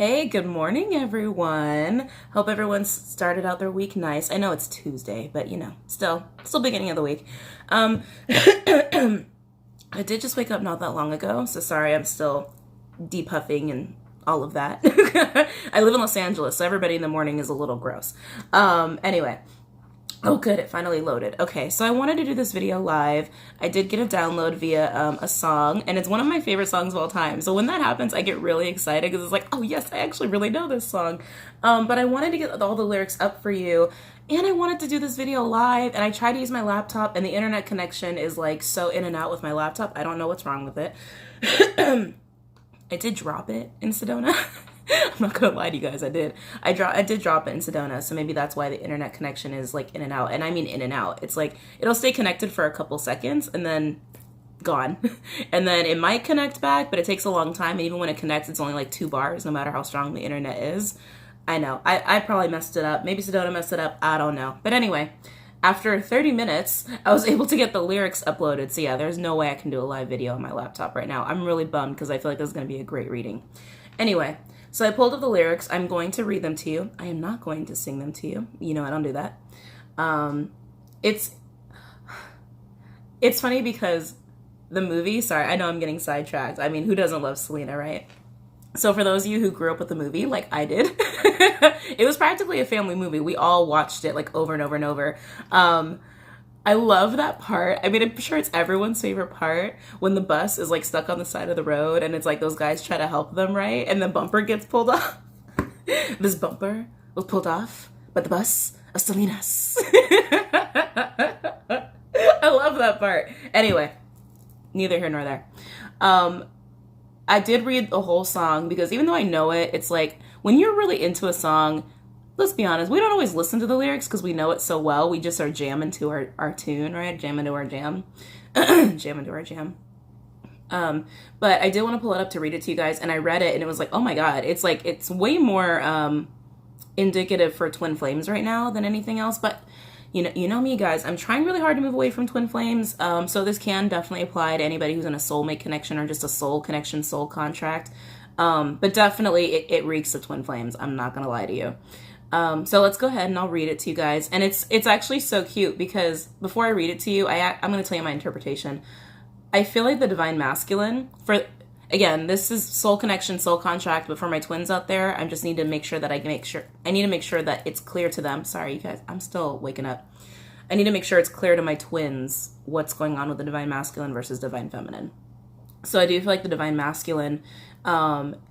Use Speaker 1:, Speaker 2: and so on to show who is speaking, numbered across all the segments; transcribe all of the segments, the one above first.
Speaker 1: Hey, good morning, everyone. Hope everyone started out their week nice. I know it's Tuesday, but still beginning of the week. I did just wake up not that long ago, so sorry I'm still depuffing and all of that. I live in Los Angeles, so everybody in the morning is a little gross. Anyway. Oh, good. It finally loaded. Okay, so I wanted to do this video live. I did get a download via a song, and it's one of my favorite songs of all time. So when that happens, I get really excited because it's like, oh, yes, I actually really know this song. But I wanted to get all the lyrics up for you, and I wanted to do this video live, and I tried to use my laptop, and the internet connection is like so in and out with my laptop. I don't know what's wrong with it. I did drop it in Sedona. I'm not gonna lie to you guys, I did drop it in Sedona, so maybe that's why the internet connection is like in and out. And I mean in and out. It's like it'll stay connected for a couple seconds and then gone. And then it might connect back, but it takes a long time. And even when it connects, it's only like 2 bars, no matter how strong the internet is. I know. I probably messed it up. Maybe Sedona messed it up. I don't know. But anyway, after 30 minutes, I was able to get the lyrics uploaded. So yeah, there's no way I can do a live video on my laptop right now. I'm really bummed because I feel like this is going to be a great reading. Anyway, so I pulled up the lyrics. I'm going to read them to you. I am not going to sing them to you. You know I don't do that. It's funny because the movie, sorry, I know I'm getting sidetracked. I mean, who doesn't love Selena, right? So for those of you who grew up with the movie, like I did, it was practically a family movie. We all watched it like over and over and over. I love that part. I mean, I'm sure it's everyone's favorite part when the bus is like stuck on the side of the road and it's like those guys try to help them, right? And the bumper gets pulled off. This bumper was pulled off by the bus of Selena's. I love that part. Anyway, neither here nor there. I did read the whole song because even though I know it, it's like when you're really into a song, let's be honest, we don't always listen to the lyrics because we know it so well. We just are jamming to our tune, right? Jamming to our jam. Jamming to our jam. But I did want to pull it up to read it to you guys, and I read it, and it was like, oh my god. It's like, it's way more indicative for twin flames right now than anything else. But you know me, guys. I'm trying really hard to move away from twin flames. So this can definitely apply to anybody who's in a soulmate connection or just a soul connection, soul contract. But definitely it reeks of twin flames. I'm not going to lie to you. So let's go ahead and I'll read it to you guys. And it's actually so cute because before I read it to you, I'm going to tell you my interpretation. I feel like the divine masculine again, this is soul connection, soul contract, but for my twins out there, I just need to make sure that I need to make sure that it's clear to them. Sorry, you guys, I'm still waking up. I need to make sure it's clear to my twins what's going on with the divine masculine versus divine feminine. So I do feel like the divine masculine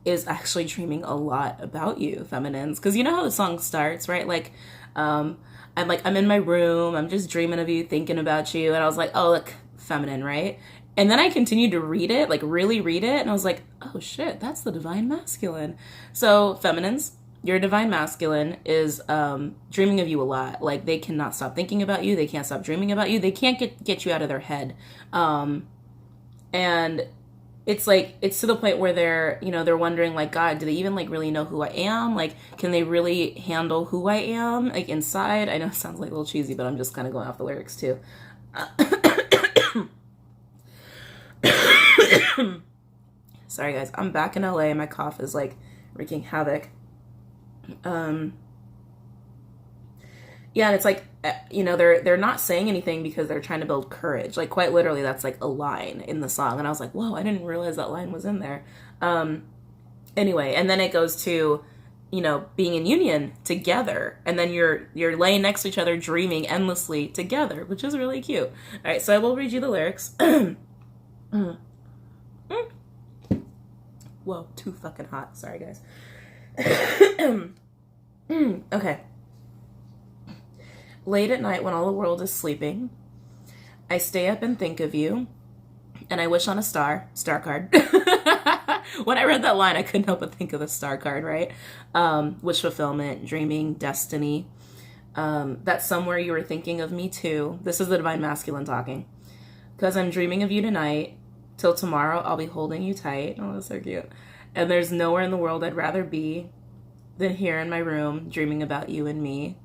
Speaker 1: is actually dreaming a lot about you, feminines. Because you know how the song starts, right? Like, I'm in my room, I'm just dreaming of you, thinking about you. And I was like, oh, look, feminine, right? And then I continued to read it, like really read it. And I was like, oh shit, that's the divine masculine. So feminines, your divine masculine is dreaming of you a lot. Like they cannot stop thinking about you. They can't stop dreaming about you. They can't get you out of their head. And it's like, it's to the point where they're wondering like, God, do they even like really know who I am? Like, can they really handle who I am? Like inside, I know it sounds like a little cheesy, but I'm just kind of going off the lyrics too. Sorry guys, I'm back in LA. My cough is like wreaking havoc. Yeah, and it's like, they're not saying anything because they're trying to build courage. Like quite literally, that's like a line in the song. And I was like, whoa, I didn't realize that line was in there. Anyway, and then it goes to, being in union together. And then you're laying next to each other, dreaming endlessly together, which is really cute. All right, so I will read you the lyrics. Whoa, too fucking hot. Sorry, guys. Okay. Late at night when all the world is sleeping, I stay up and think of you, and I wish on a star card. When I read that line, I couldn't help but think of the star card, right? Wish fulfillment, dreaming, destiny. That somewhere you were thinking of me too. This is the divine masculine talking. Because I'm dreaming of you tonight. Till tomorrow, I'll be holding you tight. Oh, that's so cute. And there's nowhere in the world I'd rather be than here in my room, dreaming about you and me.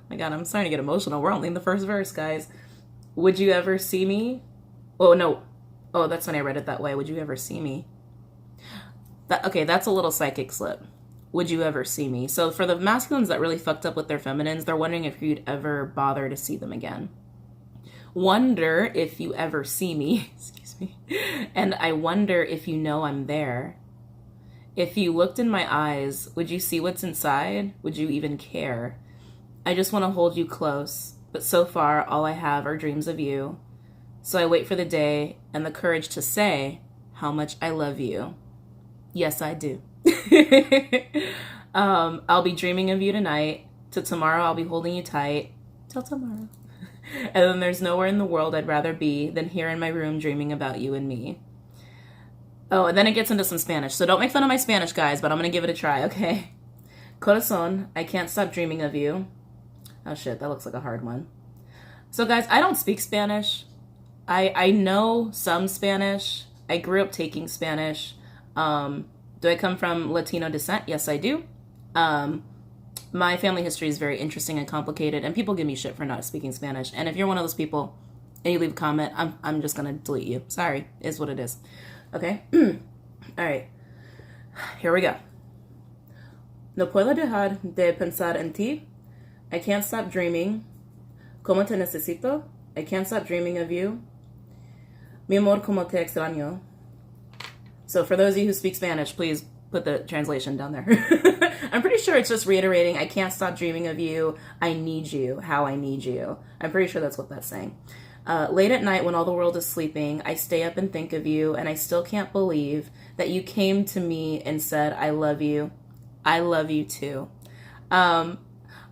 Speaker 1: My God, I'm starting to get emotional. We're only in the first verse, guys. Would you ever see me? Oh, no. Oh, that's when I read it that way. Would you ever see me? Okay, that's a little psychic slip. would you ever see me? So for the masculines that really fucked up with their feminines, they're wondering if you'd ever bother to see them again. Wonder if you ever see me. Excuse me. And I wonder if you know I'm there. If you looked in my eyes, would you see what's inside? Would you even care? I just want to hold you close, but so far all I have are dreams of you. So I wait for the day and the courage to say how much I love you. Yes, I do. I'll be dreaming of you tonight. Till tomorrow, I'll be holding you tight. Till tomorrow. And then there's nowhere in the world I'd rather be than here in my room dreaming about you and me. Oh, and then it gets into some Spanish. So don't make fun of my Spanish, guys, but I'm going to give it a try, okay? Corazón, I can't stop dreaming of you. Oh, shit, that looks like a hard one. So, guys, I don't speak Spanish. I know some Spanish. I grew up taking Spanish. Do I come from Latino descent? Yes, I do. My family history is very interesting and complicated, and people give me shit for not speaking Spanish. And if you're one of those people and you leave a comment, I'm just going to delete you. Sorry, is what it is. Okay? All right. Here we go. No puedo dejar de pensar en ti. I can't stop dreaming. Como te necesito. I can't stop dreaming of you. Mi amor, como te extraño. So for those of you who speak Spanish, please put the translation down there. I'm pretty sure it's just reiterating, I can't stop dreaming of you. I need you. How I need you. I'm pretty sure that's what that's saying. Late at night when all the world is sleeping, I stay up and think of you, and I still can't believe that you came to me and said, I love you. I love you too.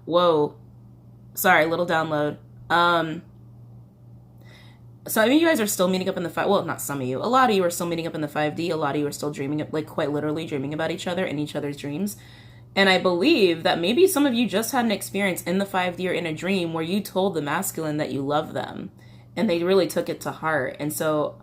Speaker 1: Whoa. Sorry, little download. So I mean, you guys are still meeting up in the well, not some of you. A lot of you are still meeting up in the 5D. A lot of you are still dreaming, like quite literally dreaming about each other and each other's dreams. And I believe that maybe some of you just had an experience in the 5D or in a dream where you told the masculine that you love them. And they really took it to heart. And so,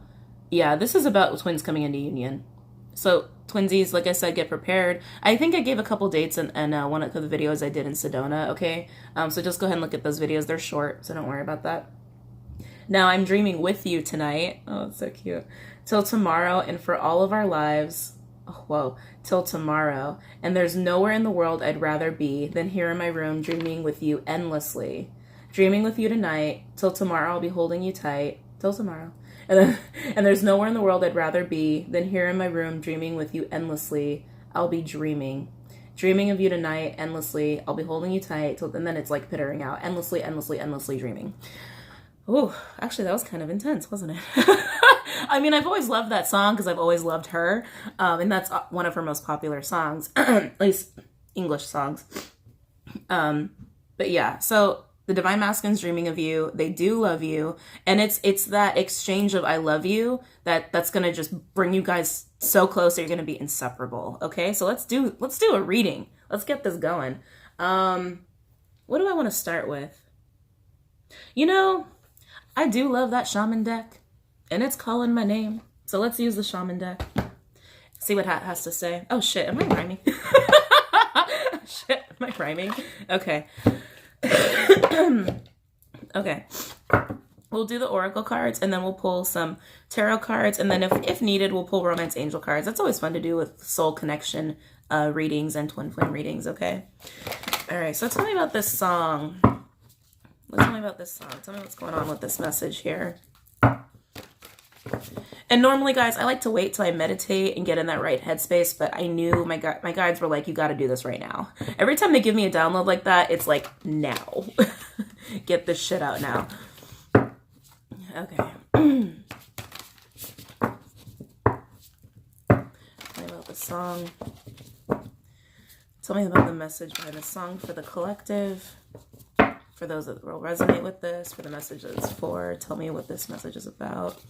Speaker 1: yeah, this is about twins coming into union. So twinsies, like I said, get prepared. I think I gave a couple dates in one of the videos I did in Sedona, okay? So just go ahead and look at those videos. They're short, so don't worry about that. Now I'm dreaming with you tonight. Oh, it's so cute. Till tomorrow and for all of our lives. Oh, whoa. Till tomorrow. And there's nowhere in the world I'd rather be than here in my room dreaming with you endlessly. Dreaming with you tonight. Till tomorrow I'll be holding you tight. Till tomorrow. And there's nowhere in the world I'd rather be than here in my room dreaming with you endlessly. I'll be dreaming. Dreaming of you tonight endlessly. I'll be holding you tight. And then it's like pittering out. Endlessly, endlessly, endlessly dreaming. Oh, actually, that was kind of intense, wasn't it? I mean, I've always loved that song because I've always loved her. And that's one of her most popular songs, at least English songs. But yeah, so the Divine Masculine's dreaming of you. They do love you. And it's that exchange of I love you that's going to just bring you guys so close that you're going to be inseparable. Okay, so let's do a reading. Let's get this going. What do I want to start with? You know, I do love that shaman deck, and it's calling my name. So let's use the shaman deck. See what it has to say. Oh shit, am I rhyming? Shit, am I rhyming? Okay. Okay. We'll do the oracle cards, and then we'll pull some tarot cards, and then if needed, we'll pull romance angel cards. That's always fun to do with soul connection readings and twin flame readings, okay? All right, so tell me about this song. Tell me about this song. Tell me what's going on with this message here. And normally, guys, I like to wait till I meditate and get in that right headspace, but I knew my guides were like, you got to do this right now. Every time they give me a download like that, it's like, now. Get this shit out now. Okay. Tell me about the song. Tell me about the message behind the song for the collective. For those that will resonate with this, for the message that it's for, tell me what this message is about.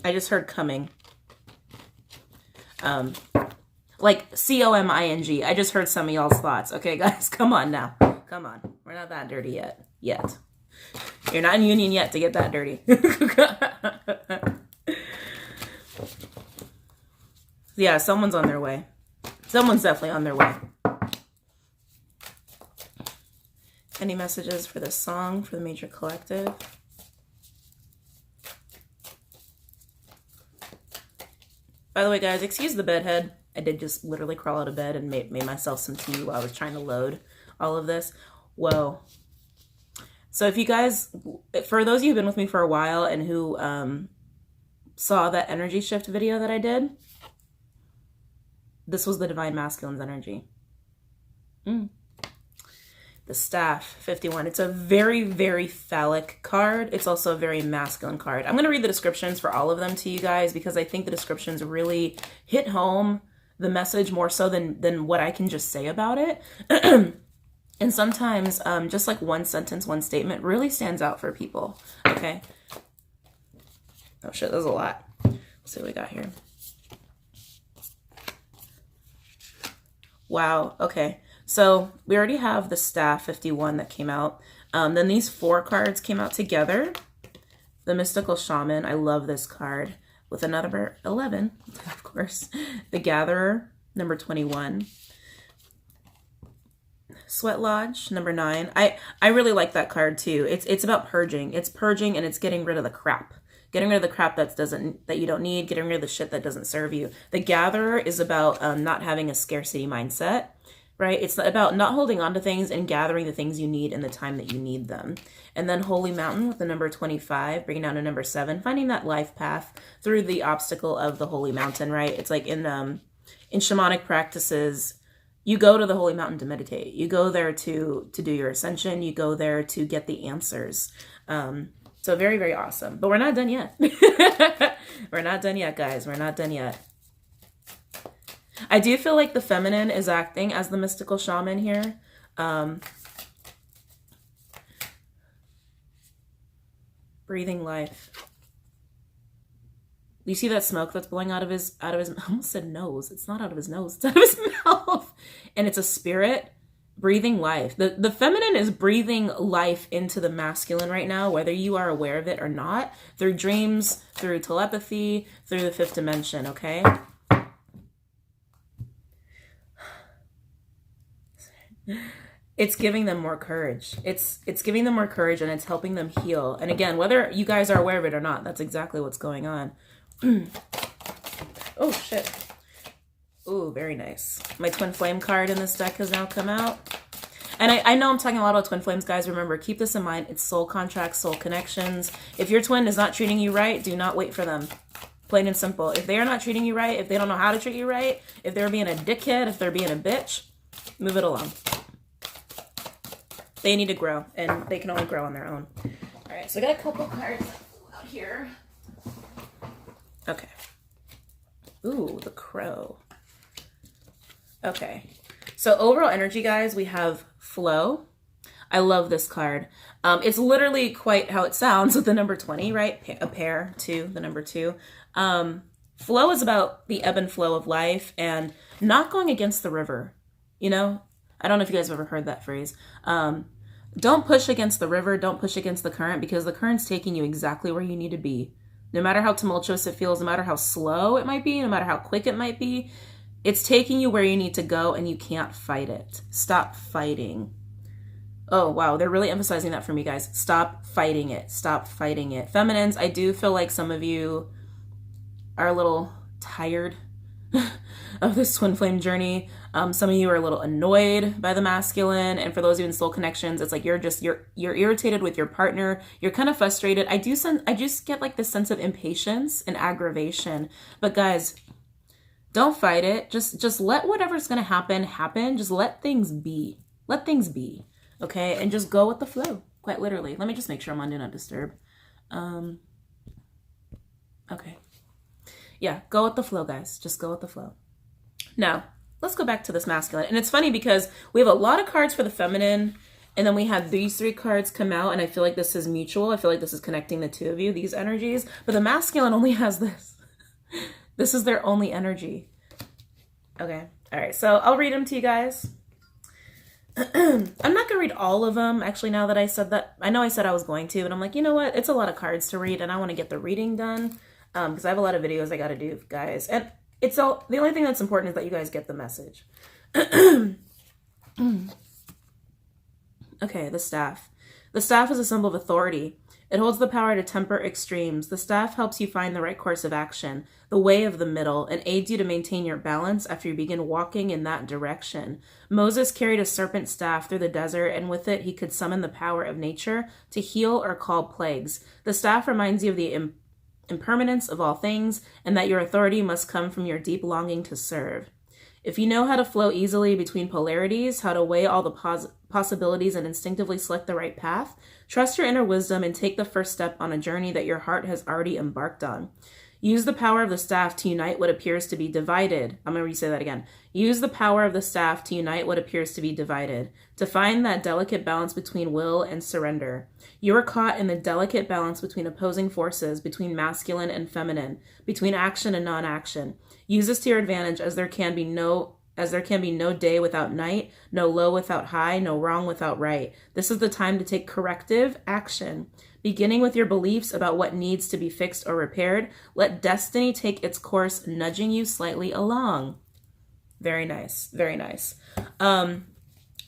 Speaker 1: I just heard coming. Like C-O-M-I-N-G. I just heard some of y'all's thoughts. Okay, guys, come on now. Come on. We're not that dirty yet. Yet. You're not in union yet to get that dirty. Yeah, someone's on their way. Someone's definitely on their way. Any messages for this song, for the major collective? By the way, guys, excuse the bedhead. I did just literally crawl out of bed and made myself some tea while I was trying to load all of this. Whoa. So if you guys, for those of you who've been with me for a while and who saw that energy shift video that I did, this was the Divine Masculine's energy. The Staff, 51. It's a very, very phallic card. It's also a very masculine card. I'm going to read the descriptions for all of them to you guys because I think the descriptions really hit home the message more so than what I can just say about it. And sometimes just like one sentence, one statement really stands out for people. Okay. Oh shit, there's a lot. Let's see what we got here. Wow. Okay. So we already have the Staff 51 that came out. Then these 4 cards came out together. The Mystical Shaman. I love this card. With a number 11, of course. The Gatherer, number 21. Sweat Lodge, number 9. I really like that card too. It's about purging. It's purging and it's getting rid of the crap. Getting rid of the crap that you don't need. Getting rid of the shit that doesn't serve you. The Gatherer is about not having a scarcity mindset. Right? It's about not holding on to things and gathering the things you need in the time that you need them. And then Holy Mountain with the number 25, bringing down to number 7, finding that life path through the obstacle of the Holy Mountain, right? It's like in shamanic practices, you go to the Holy Mountain to meditate. You go there to do your ascension. You go there to get the answers. So very, very awesome. But we're not done yet. We're not done yet, guys. We're not done yet. I do feel like the feminine is acting as the mystical shaman here. Breathing life. You see that smoke that's blowing out of his, I almost said nose. It's not out of his nose. It's out of his mouth. And it's a spirit breathing life. The feminine is breathing life into the masculine right now, whether you are aware of it or not, through dreams, through telepathy, through the 5th dimension, okay? It's giving them more courage. It's giving them more courage and it's helping them heal. And again, whether you guys are aware of it or not, that's exactly what's going on. Oh, shit. Ooh, very nice. My Twin Flame card in this deck has now come out. And I know I'm talking a lot about Twin Flames, guys. Remember, keep this in mind. It's soul contracts, soul connections. If your twin is not treating you right, do not wait for them. Plain and simple. If they are not treating you right, if they don't know how to treat you right, if they're being a dickhead, if they're being a bitch, move it along. They need to grow, and they can only grow on their own. All right, so I got a couple cards out here. Okay. Ooh, the Crow. Okay. So overall energy, guys, we have Flow. I love this card. It's literally quite how it sounds with the number 20, right? A pair, 2, the number 2. Flow is about the ebb and flow of life and not going against the river, you know? I don't know if you guys have ever heard that phrase. Don't push against the river. Don't push against the current because the current's taking you exactly where you need to be. No matter how tumultuous it feels, no matter how slow it might be, no matter how quick it might be, it's taking you where you need to go and you can't fight it. Stop fighting. Oh, wow. They're really emphasizing that for me, guys. Stop fighting it. Stop fighting it. Feminines, I do feel like some of you are a little tired of this twin flame journey. Some of you are a little annoyed by the masculine, and for those of you in soul connections, it's like you're irritated with your partner. You're kind of frustrated. I just get like this sense of impatience and aggravation. But guys, don't fight it. Just let whatever's gonna happen. Just let things be. Let things be. Okay, and just go with the flow. Quite literally. Let me just make sure I'm on Do Not Disturb. Okay. Yeah, go with the flow, guys. Just go with the flow. Now, let's go back to this masculine. And it's funny because we have a lot of cards for the feminine, and then we had these 3 cards come out, and I feel like this is mutual. I feel like this is connecting the 2 of you, these energies. But the masculine only has this. This is their only energy. Okay. All right. So I'll read them to you guys. I'm not going to read all of them. Actually, now that I said that, I know I said I was going to, but I'm like, you know what? It's a lot of cards to read, and I want to get the reading done. Because I have a lot of videos I got to do, guys. And the only thing that's important is that you guys get the message. Okay, the Staff. The Staff is a symbol of authority. It holds the power to temper extremes. The staff helps you find the right course of action, the way of the middle, and aids you to maintain your balance after you begin walking in that direction. Moses carried a serpent staff through the desert, and with it he could summon the power of nature to heal or call plagues. The staff reminds you of the impermanence of all things, and that your authority must come from your deep longing to serve. If you know how to flow easily between polarities, how to weigh all the possibilities and instinctively select the right path, trust your inner wisdom and take the first step on a journey that your heart has already embarked on. Use the power of the staff to unite what appears to be divided. I'm going to re-say that again. Use the power of the staff to unite what appears to be divided, to find that delicate balance between will and surrender. You are caught in the delicate balance between opposing forces, between masculine and feminine, between action and non-action. Use this to your advantage, as there can be no day without night, no low without high, no wrong without right. This is the time to take corrective action. Beginning with your beliefs about what needs to be fixed or repaired, let destiny take its course, nudging you slightly along. Very nice. Very nice.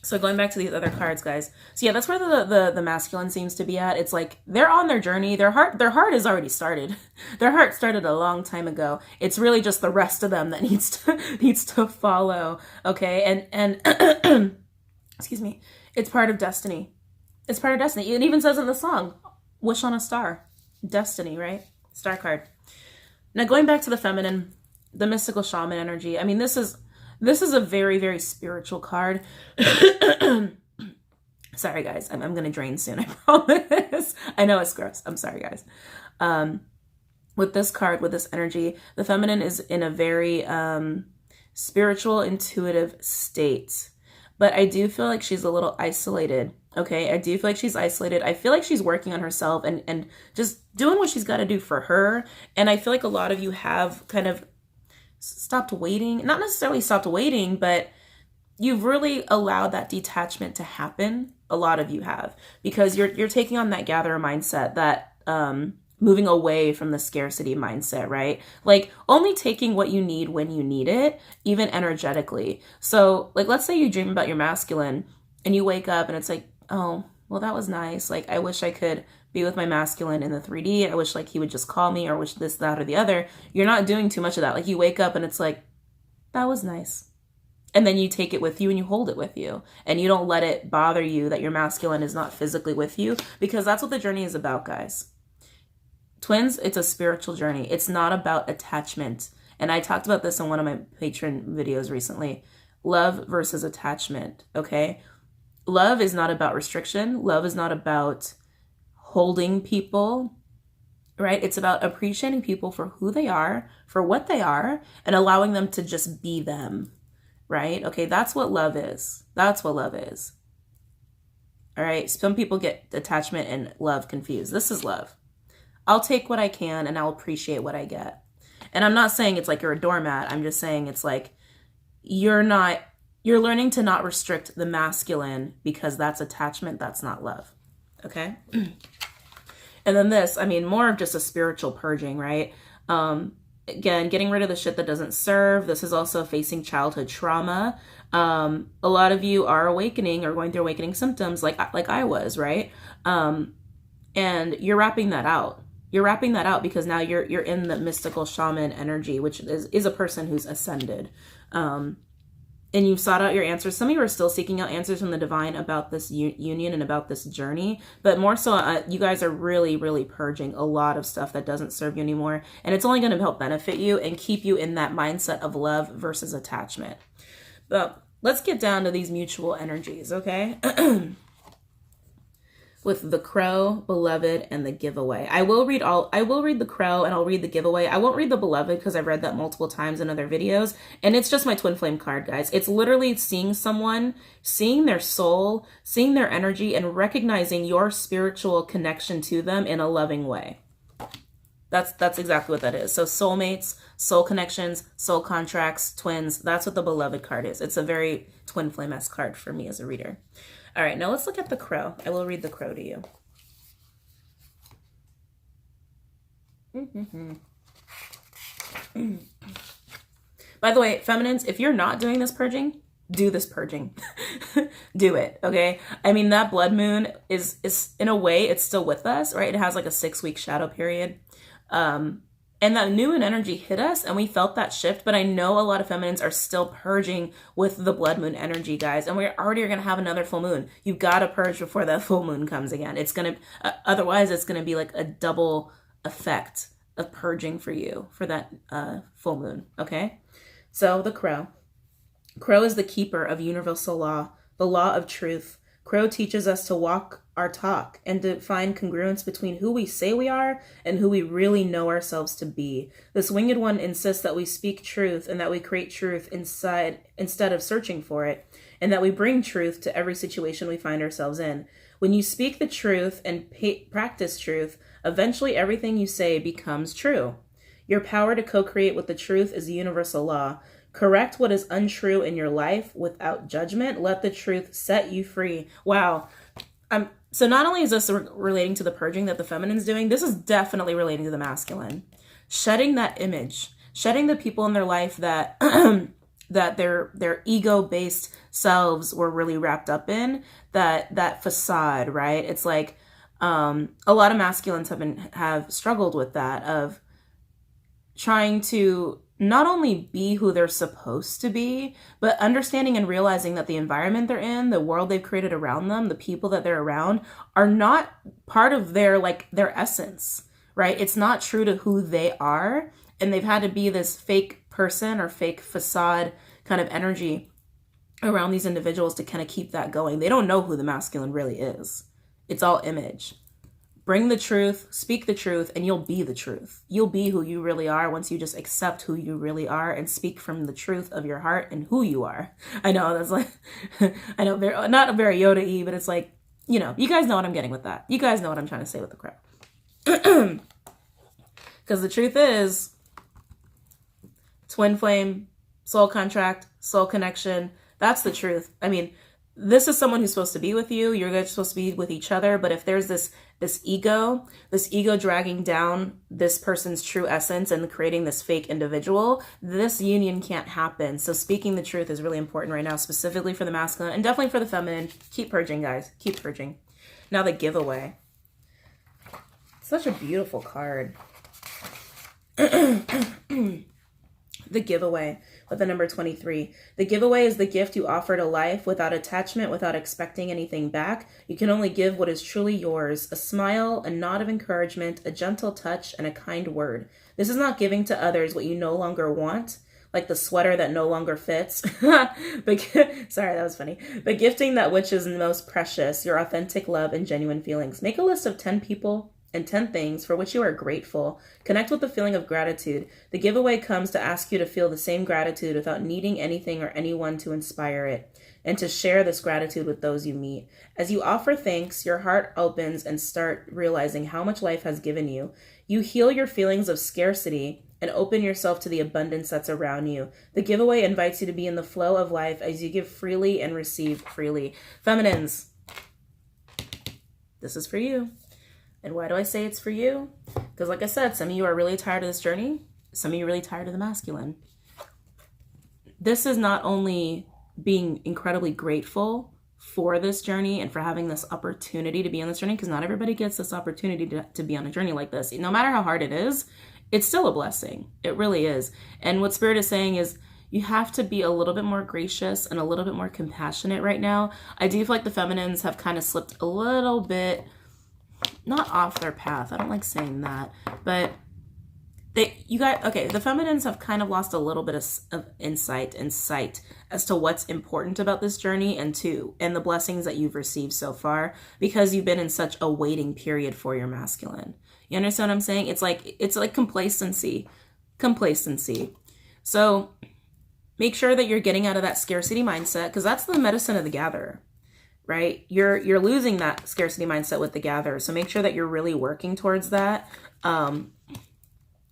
Speaker 1: So going back to these other cards, guys. So yeah, that's where the masculine seems to be at. It's like they're on their journey. Their heart has already started. Their heart started a long time ago. It's really just the rest of them that needs to follow. Okay, and excuse me. It's part of destiny. It's part of destiny. It even says in the song, "Wish on a star." Destiny, right? Star card. Now going back to the feminine, the mystical shaman energy. I mean, this is a very, very spiritual card. Sorry, guys. I'm going to drain soon, I promise. I know it's gross. I'm sorry, guys. With this card, with this energy, the feminine is in a very spiritual, intuitive state. But I do feel like she's a little isolated. Okay, I do feel like she's isolated. I feel like she's working on herself and just doing what she's got to do for her. And I feel like a lot of you have kind of stopped waiting, not necessarily stopped waiting, but you've really allowed that detachment to happen. A lot of you have, because you're taking on that gatherer mindset, that moving away from the scarcity mindset, right? Like only taking what you need when you need it, even energetically. So like, let's say you dream about your masculine and you wake up and it's like, oh, well, that was nice. Like, I wish I could be with my masculine in the 3D. I wish like he would just call me, or wish this, that, or the other. You're not doing too much of that. Like you wake up and it's like, that was nice. And then you take it with you and you hold it with you. And you don't let it bother you that your masculine is not physically with you, because that's what the journey is about, guys. Twins, it's a spiritual journey. It's not about attachment. And I talked about this in one of my Patreon videos recently. Love versus attachment, okay? Love is not about restriction. Love is not about holding people, right? It's about appreciating people for who they are, for what they are, and allowing them to just be them, right? Okay, that's what love is. That's what love is. All right, some people get attachment and love confused. This is love. I'll take what I can and I'll appreciate what I get. And I'm not saying it's like you're a doormat. I'm just saying it's like you're learning to not restrict the masculine, because that's attachment. That's not love. Okay. And then this, I mean, more of just a spiritual purging, right? Again, getting rid of the shit that doesn't serve. This is also facing childhood trauma. A lot of you are awakening or going through awakening symptoms like I was, right? And you're wrapping that out. You're wrapping that out because now you're in the mystical shaman energy, which is a person who's ascended. And you've sought out your answers. Some of you are still seeking out answers from the divine about this union and about this journey. But more so, you guys are really, really purging a lot of stuff that doesn't serve you anymore. And it's only going to help benefit you and keep you in that mindset of love versus attachment. But let's get down to these mutual energies, okay? With the crow, beloved, and the giveaway. I will read the crow and I'll read the giveaway. I won't read the beloved because I've read that multiple times in other videos. And it's just my twin flame card, guys. It's literally seeing someone, seeing their soul, seeing their energy, and recognizing your spiritual connection to them in a loving way. That's exactly what that is. So soulmates, soul connections, soul contracts, twins. That's what the beloved card is. It's a very twin flame-esque card for me as a reader. All right, now let's look at the crow. I will read the crow to you. By the way, feminines, if you're not doing this purging, do this purging. do it. Okay. I mean, that blood moon is in a way, it's still with us, right? It has like a 6-week shadow period. And that new moon energy hit us and we felt that shift. But I know a lot of feminines are still purging with the blood moon energy, guys. And we're already going to have another full moon. You've got to purge before that full moon comes again. It's going to, otherwise it's going to be like a double effect of purging for you for that full moon. Okay. So the crow. Crow is the keeper of universal law, the law of truth. Crow teaches us to walk our talk and to find congruence between who we say we are and who we really know ourselves to be. This winged one insists that we speak truth and that we create truth inside instead of searching for it, and that we bring truth to every situation we find ourselves in. When you speak the truth and practice truth, eventually everything you say becomes true. Your power to co-create with the truth is a universal law. Correct what is untrue in your life without judgment. Let the truth set you free. Wow. So not only is this relating to the purging that the feminine's doing, this is definitely relating to the masculine. Shedding that image, shedding the people in their life that that their ego-based selves were really wrapped up in, that facade, right? It's like a lot of masculines have struggled with that, of trying to not only be who they're supposed to be, but understanding and realizing that the environment they're in, the world they've created around them, the people that they're around are not part of their essence, right? It's not true to who they are. And they've had to be this fake person or fake facade kind of energy around these individuals to kind of keep that going. They don't know who the masculine really is. It's all image. Bring the truth, speak the truth, and you'll be the truth. You'll be who you really are once you just accept who you really are and speak from the truth of your heart and who you are. I know that's like, I know, not very Yoda-y, but it's like, you guys know what I'm getting with that. You guys know what I'm trying to say with the crap. Because the truth is, twin flame, soul contract, soul connection, that's the truth. I mean, this is someone who's supposed to be with you. You're guys supposed to be with each other. But if there's this ego dragging down this person's true essence and creating this fake individual, this union can't happen. So speaking the truth is really important right now, specifically for the masculine and definitely for the feminine. Keep purging, guys. Keep purging. Now the giveaway. Such a beautiful card. The giveaway with the number 23. The giveaway is the gift you offer to life without attachment, without expecting anything back. You can only give what is truly yours: a smile, a nod of encouragement, a gentle touch, and a kind word. This is not giving to others what you no longer want, like the sweater that no longer fits. But sorry, that was funny. But gifting that which is most precious, your authentic love and genuine feelings. Make a list of 10 people and 10 things for which you are grateful. Connect with the feeling of gratitude. The giveaway comes to ask you to feel the same gratitude without needing anything or anyone to inspire it, and to share this gratitude with those you meet. As you offer thanks, your heart opens and start realizing how much life has given you. You heal your feelings of scarcity and open yourself to the abundance that's around you. The giveaway invites you to be in the flow of life as you give freely and receive freely. Feminines, this is for you. And why do I say it's for you? Because like I said, some of you are really tired of this journey. Some of you are really tired of the masculine. This is not only being incredibly grateful for this journey and for having this opportunity to be on this journey, because not everybody gets this opportunity to be on a journey like this. No matter how hard it is, it's still a blessing. It really is. And what Spirit is saying is, you have to be a little bit more gracious and a little bit more compassionate right now. I do feel like the feminines have kind of slipped a little bit, not off their path. I don't like saying that, but the feminines have kind of lost a little bit of insight and sight as to what's important about this journey and the blessings that you've received so far, because you've been in such a waiting period for your masculine. You understand what I'm saying? It's like complacency. So make sure that you're getting out of that scarcity mindset, because that's the medicine of the gatherer. Right? You're losing that scarcity mindset with the gatherer. So make sure that you're really working towards that.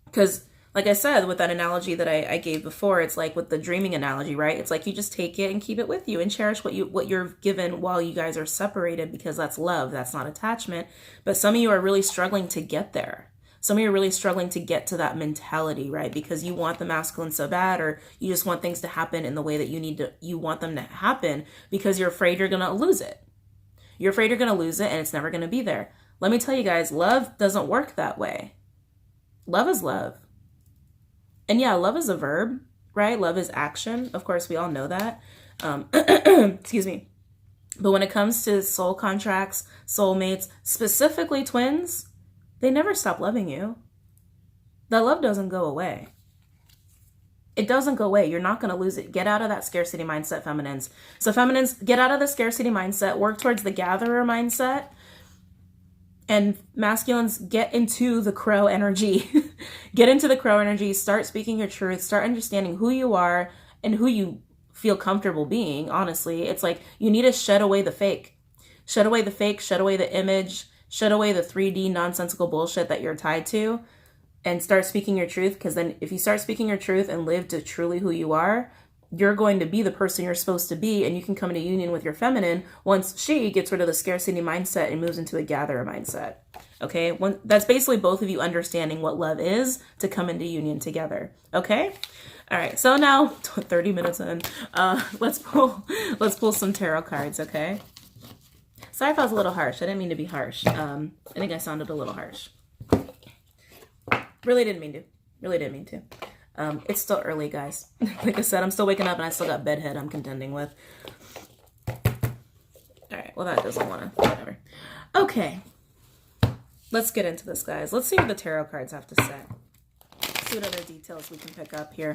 Speaker 1: Because like I said, with that analogy that I gave before, it's like with the dreaming analogy, right? It's like you just take it and keep it with you and cherish what you're given while you guys are separated, because that's love. That's not attachment. But some of you are really struggling to get there. Some of you are really struggling to get to that mentality, right? Because you want the masculine so bad, or you just want things to happen in the way that you want them to happen because you're afraid you're going to lose it. You're afraid you're going to lose it and it's never going to be there. Let me tell you guys, love doesn't work that way. Love is love. And yeah, love is a verb, right? Love is action. Of course, we all know that. Excuse me. But when it comes to soul contracts, soulmates, specifically twins, they never stop loving you. That love doesn't go away. It doesn't go away. You're not going to lose it. Get out of that scarcity mindset, feminines. So feminines, get out of the scarcity mindset. Work towards the gatherer mindset. And masculines, get into the crow energy. Get into the crow energy. Start speaking your truth. Start understanding who you are and who you feel comfortable being. Honestly, it's like you need to shed away the fake. Shed away the fake. Shed away the image. Shed away the 3D nonsensical bullshit that you're tied to. And start speaking your truth. Because then if you start speaking your truth and live to truly who you are, you're going to be the person you're supposed to be, and you can come into union with your feminine once she gets rid of the scarcity mindset and moves into a gatherer mindset. Okay? That's basically both of you understanding what love is to come into union together. Okay? All right. So now 30 minutes in, let's pull some tarot cards. Okay? Sorry if I was a little harsh. I didn't mean to be harsh. I think I sounded a little harsh. Really didn't mean to. It's still early, guys. Like I said, I'm still waking up and I still got bedhead I'm contending with. All right, well, that doesn't want to, whatever. Okay, let's get into this, guys. Let's see what the tarot cards have to say. Let's see what other details we can pick up here.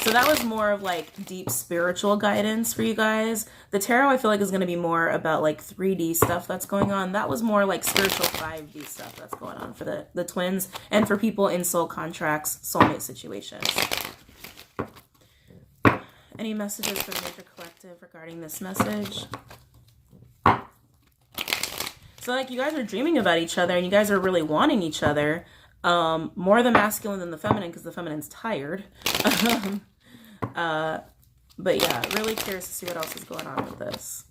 Speaker 1: So that was more of like deep spiritual guidance for you guys. The tarot, I feel like, is going to be more about like 3D stuff that's going on. That was more like spiritual 5D stuff that's going on for the twins and for people in soul contracts, soulmate situations. Any messages for the major collective regarding this message? So like you guys are dreaming about each other and you guys are really wanting each other. More the masculine than the feminine because the feminine's tired. But yeah, really curious to see what else is going on with this.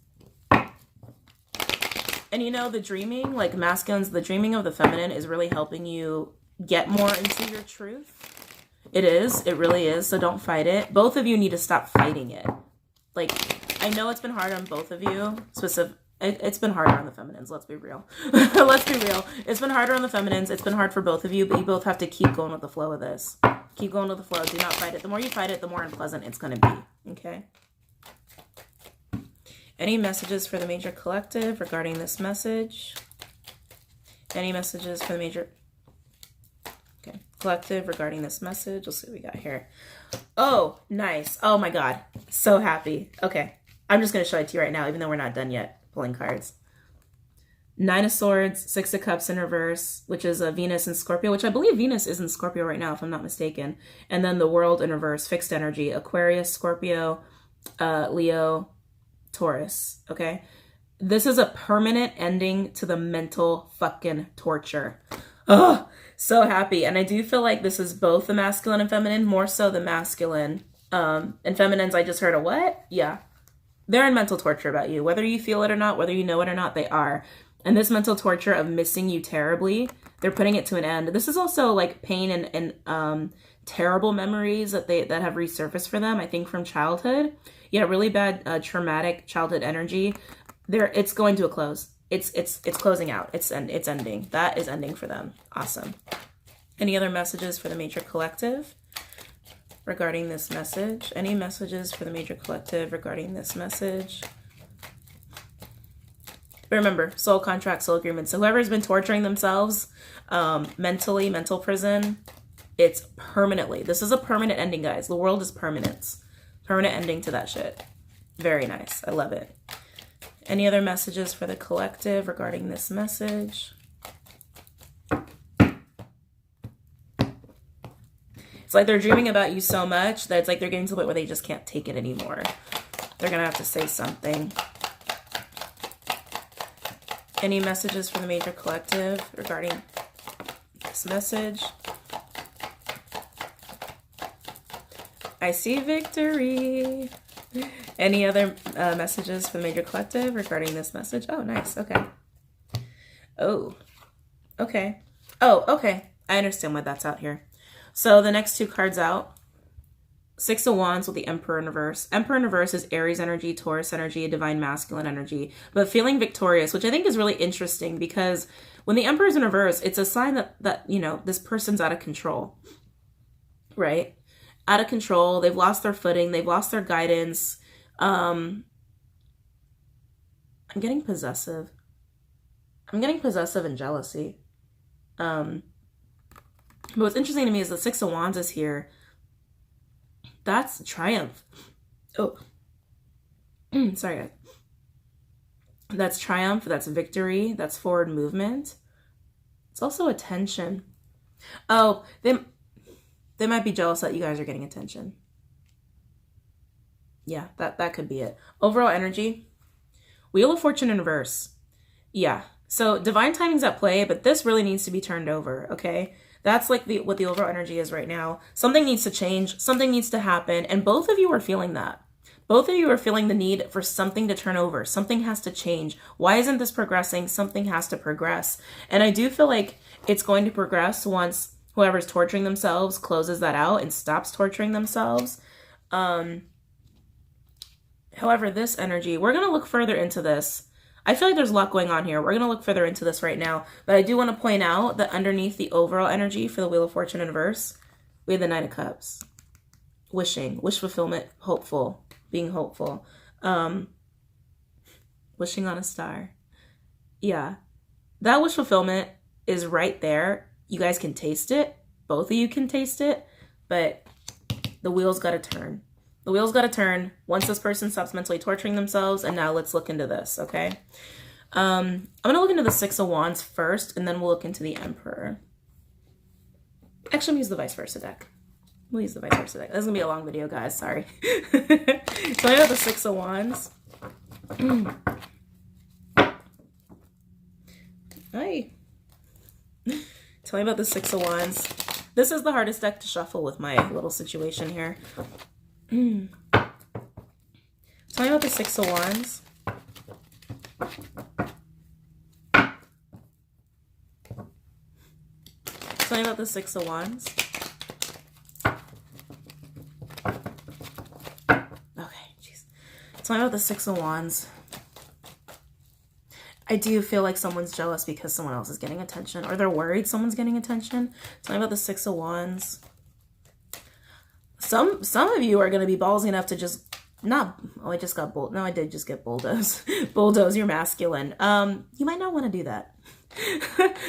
Speaker 1: And you know, the dreaming, like masculines, the dreaming of the feminine is really helping you get more into your truth. It is. It really is. So don't fight it. Both of you need to stop fighting it. Like, I know it's been hard on both of you. It's been harder on the feminines. Let's be real. Let's be real. It's been harder on the feminines. It's been hard for both of you, but you both have to keep going with the flow of this. Keep going with the flow. Do not fight it. The more you fight it, the more unpleasant it's going to be. Okay? Any messages for the major collective regarding this message? Any messages for the major collective regarding this message? We'll see what we got here. Oh, nice. Oh my God. So happy. Okay. I'm just going to show it to you right now, even though we're not done yet pulling cards. 9 of Swords, 6 of Cups in reverse, which is a Venus in Scorpio, which I believe Venus is in Scorpio right now, if I'm not mistaken. And then the World in reverse, fixed energy, Aquarius, Scorpio, Leo, Taurus. Okay. This is a permanent ending to the mental fucking torture. Oh, so happy. And I do feel like this is both the masculine and feminine, more so the masculine. And feminines, I just heard a what? Yeah. They're in mental torture about you. Whether you feel it or not, whether you know it or not, they are. And this mental torture of missing you terribly, they're putting it to an end. This is also like pain and terrible memories that have resurfaced for them, I think from childhood. Yeah, really bad traumatic childhood energy. It's going to a close. It's closing out. It's ending. That is ending for them. Awesome. Any other messages for the major collective regarding this message? Any messages for the major collective regarding this message? But remember, soul contract, soul agreement. So whoever's been torturing themselves mentally, mental prison, it's permanently. This is a permanent ending, guys. The world is permanent. Permanent ending to that shit. Very nice. I love it. Any other messages for the collective regarding this message? It's like they're dreaming about you so much that it's like they're getting to the point where they just can't take it anymore. They're going to have to say something. Any messages for the major collective regarding this message? I see victory. Any other messages for the major collective regarding this message? Oh, nice. Okay. Oh, Okay. Oh, okay. I understand why that's out here. So the next two cards out, Six of Wands with the Emperor in reverse. Emperor in reverse is Aries energy, Taurus energy, a divine masculine energy, but feeling victorious, which I think is really interesting because when the Emperor is in reverse, it's a sign that you know, this person's out of control, right? Out of control. They've lost their footing. They've lost their guidance. I'm getting possessive. I'm getting possessive and jealousy. But what's interesting to me is the Six of Wands is here. That's triumph. Oh, sorry, guys. That's triumph. That's victory. That's forward movement. It's also attention. Oh, they might be jealous that you guys are getting attention. Yeah, that could be it. Overall energy. Wheel of Fortune in reverse. Yeah. So divine timing's at play, but this really needs to be turned over, okay? That's like what the overall energy is right now. Something needs to change. Something needs to happen. And both of you are feeling that. Both of you are feeling the need for something to turn over. Something has to change. Why isn't this progressing? Something has to progress. And I do feel like it's going to progress once whoever's torturing themselves closes that out and stops torturing themselves. However, this energy, we're going to look further into this. I feel like there's a lot going on here. We're going to look further into this right now. But I do want to point out that underneath the overall energy for the Wheel of Fortune in reverse, we have the Knight of Cups. Wishing, wish fulfillment, hopeful, being hopeful. Wishing on a star. Yeah. That wish fulfillment is right there. You guys can taste it. Both of you can taste it. But the wheel's got to turn. The wheel's got to turn once this person stops mentally torturing themselves. And now let's look into this, okay? I'm going to look into the Six of Wands first, and then we'll look into the Emperor. Actually, I'm use the vice versa deck. We'll use the vice versa deck. This is going to be a long video, guys. Sorry. So I have the Six of Wands. Hi. Tell me about the Six of Wands. This is the hardest deck to shuffle with my little situation here. Tell me about the Six of Wands. Tell me about the Six of Wands. Okay, jeez. Tell me about the Six of Wands. I do feel like someone's jealous because someone else is getting attention, or they're worried someone's getting attention. Tell me about the Six of Wands. Some of you are going to be ballsy enough to just not, oh, I just got no, I did just get bulldoze. Bulldoze your masculine. You might not want to do that.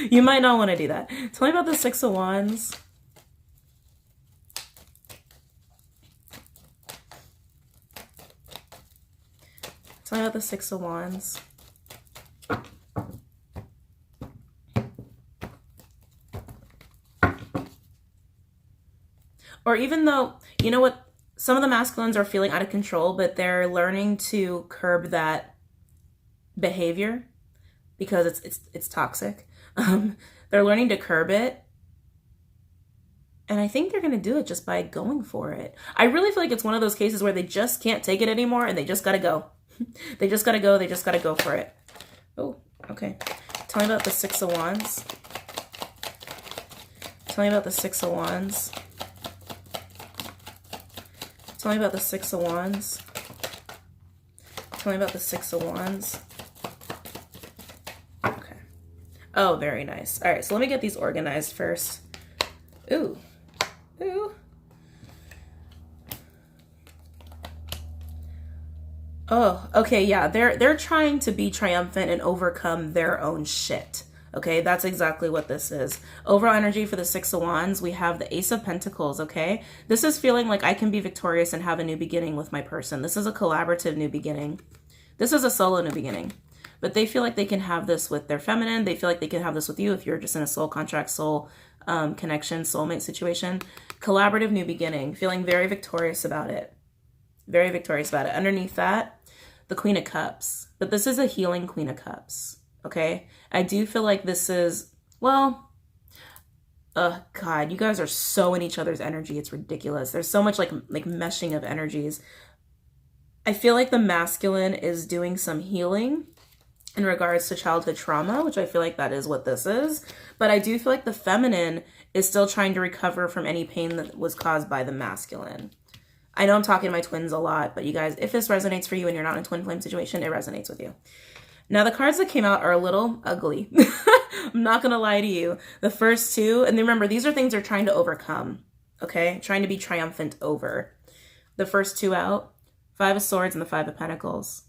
Speaker 1: You might not want to do that. Tell me about the Six of Wands. Tell me about the Six of Wands. Or even though, you know what, some of the masculines are feeling out of control, but they're learning to curb that behavior because it's toxic. They're learning to curb it. And I think they're going to do it just by going for it. I really feel like it's one of those cases where they just can't take it anymore and they just got to go. They just got to go. They just got to go for it. Oh, okay. Tell me about the Six of Wands. Tell me about the Six of Wands. Tell me about the Six of Wands. Tell me about the Six of Wands. Okay. Oh, very nice. All right, so let me get these organized first. Ooh. Ooh. Oh, okay, yeah. They're trying to be triumphant and overcome their own shit. Okay, that's exactly what this is. Overall energy for the Six of Wands, we have the Ace of Pentacles, okay? This is feeling like I can be victorious and have a new beginning with my person. This is a collaborative new beginning. This is a solo new beginning. But they feel like they can have this with their feminine. They feel like they can have this with you if you're just in a soul contract, soul connection, soulmate situation. Collaborative new beginning. Feeling very victorious about it. Very victorious about it. Underneath that, the Queen of Cups. But this is a healing Queen of Cups. Okay, I do feel like this is, well, God, you guys are so in each other's energy. It's ridiculous. There's so much like meshing of energies. I feel like the masculine is doing some healing in regards to childhood trauma, which I feel like that is what this is. But I do feel like the feminine is still trying to recover from any pain that was caused by the masculine. I know I'm talking to my twins a lot, but you guys, if this resonates for you and you're not in a twin flame situation, it resonates with you. Now, the cards that came out are a little ugly. I'm not going to lie to you. The first two, and remember, these are things they're trying to overcome, okay? Trying to be triumphant over. The first two out, Five of Swords and the Five of Pentacles.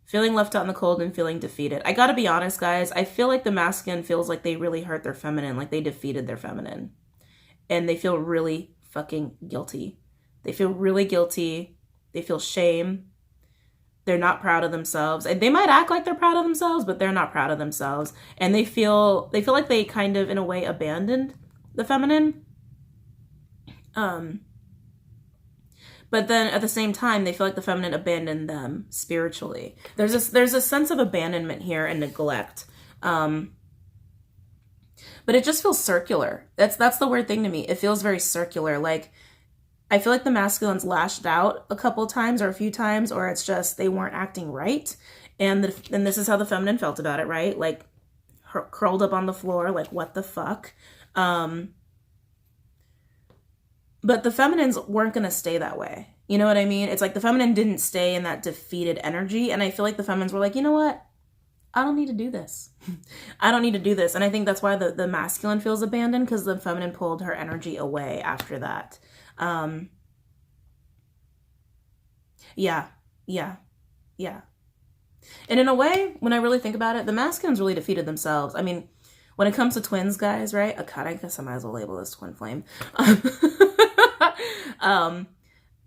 Speaker 1: Feeling left out in the cold and feeling defeated. I gotta be honest, guys. I feel like the masculine feels like they really hurt their feminine, like they defeated their feminine. And they feel really fucking guilty. They feel really guilty. They feel shame. They're not proud of themselves. And they might act like they're proud of themselves, but they're not proud of themselves. And they feel like they kind of, in a way, abandoned the feminine. But then at the same time, they feel like the feminine abandoned them spiritually. There's a sense of abandonment here and neglect. But it just feels circular. That's the weird thing to me. It feels very circular. Like, I feel like the masculines lashed out a couple times or a few times, or it's just they weren't acting right. And this is how the feminine felt about it, right? Like, curled up on the floor, like, what the fuck? But the feminines weren't going to stay that way. You know what I mean? It's like the feminine didn't stay in that defeated energy. And I feel like the feminines were like, you know what? I don't need to do this. I don't need to do this. And I think that's why the masculine feels abandoned, because the feminine pulled her energy away after that. Yeah. And in a way, when I really think about it, the masculines really defeated themselves. I mean, when it comes to twins, guys, right? Oh, God, I guess I might as well label this twin flame.